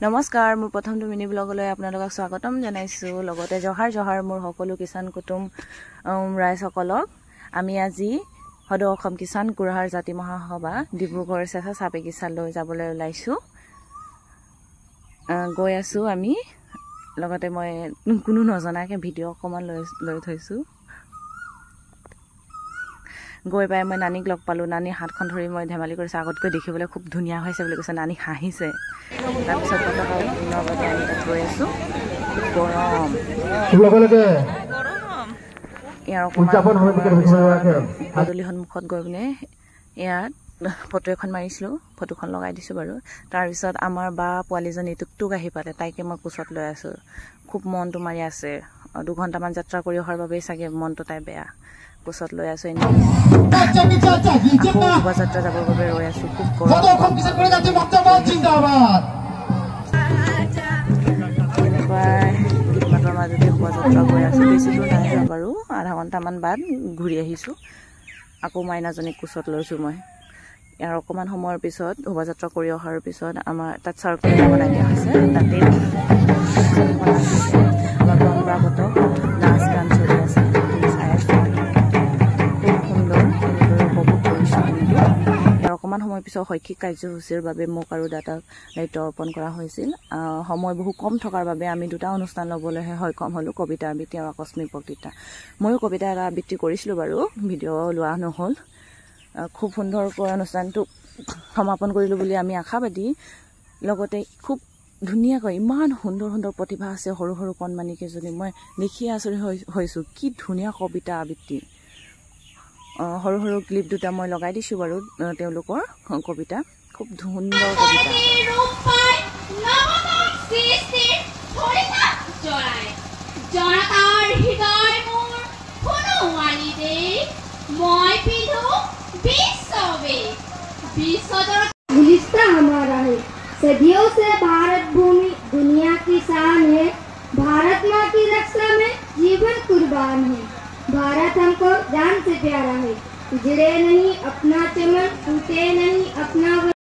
নমস্কাৰ মোৰ প্ৰথমটো মিনি ব্লগলৈ আপোনালোকক স্বাগতম জনাইছো লগতে জহাৰ মোৰ সকলো কিষাণ কুটুম ৰাইজসকলক আমি আজি সদৌ অসম কিষাণ কুৰহাৰ জাতি মহাসভা ডিব্ৰুগড় চেঁচা চাহ বাগিচালৈ যাবলৈ ওলাইছো গৈ আছো আমি লগতে মই কোনো নজনাকে ভিডিঅ' অকমান লৈ থৈছো গৈ পাই মই নানিক লগ পালো নানি হাতখন ধৰি মই ধেমালি কৰিছে আগতকৈ দেখিবলৈ খুব ধুনীয়া হৈছে বুলি কৈছে নানি হাঁহিছে তাৰপিছত পতাকা উত্তোলনলৈ আমি তাত গৈ আছো গৰম ইয়াৰ পদূলি সন্মুখত গৈ পিনে ইয়াত ফটো এখন মাৰিছিলো ফটোখন লগাই দিছো বাৰু তাৰপিছত আমাৰ বা পোৱালিজনী টুকটুক আহি পালে তাইকে মই কোচত লৈ আছো খুব মনটো মাৰি আছে 2 ঘণ্টামান যাত্ৰা কৰি অহাৰ বাবে চাগে মনটো তাই বেয়া কোচত লৈ আছো এনে শোভাযাত্ৰা যাবৰ বাবে ৰৈ আছো খুব গীত মাতৰ মাজতে শোভাযাত্ৰা গৈ আছো বেছি দূৰ নাই যোৱা বাৰু আধা ঘণ্টামান বাদ ঘূৰি আহিছো আকৌ মাইনাজনীক কোচত লৈছো মই ইয়াৰ অকমান সময়ৰ পিছত শোভাযাত্ৰা কৰি অহাৰ পিছত আমাৰ তাত চাৰ্কেল বনাই দিয়া হৈছে তাতে আমাৰ পৰম্পৰাগত নাচ গান চলি আছে অকমান সময় পিছত শৈক্ষিক কাৰ্যসূচীৰ বাবে মোক আৰু দাদাক দায়িত্ব অৰ্পণ কৰা হৈছিল সময় বহু কম থকাৰ বাবে আমি দুটা অনুষ্ঠান ল'বলৈহে সক্ষম হ'লো কবিতা আবৃত্তি আৰু আকস্মিক বক্তৃতা ময়ো কবিতা এটা আবৃত্তি কৰিছিলোঁ বাৰু ভিডিঅ' লোৱা নহ'ল খুব সুন্দৰকৈ অনুষ্ঠানটো সমাপন কৰিলোঁ বুলি আমি আশাবাদী লগতে খুব ধুনীয়াকৈ ইমান সুন্দৰ প্ৰতিভা আছে সৰু সৰু কণমানিকেইজনী মই দেখি আচৰিত হৈছোঁ কি ধুনীয়া কবিতা আবৃত্তি সৰু সৰু ক্লিপ দুটা মই লগাই দিছো বাৰু তেওঁলোকৰ কবিতা খুব সুন্দৰ কবিতা गुलिस्ता हमारा है सदियों से भारत भूमि दुनिया की शान है भारत माँ की रक्षा में जीवन कुर्बान है भारत हमको जान से प्यारा है उजड़े नहीं अपना चमन टूटे नहीं अपना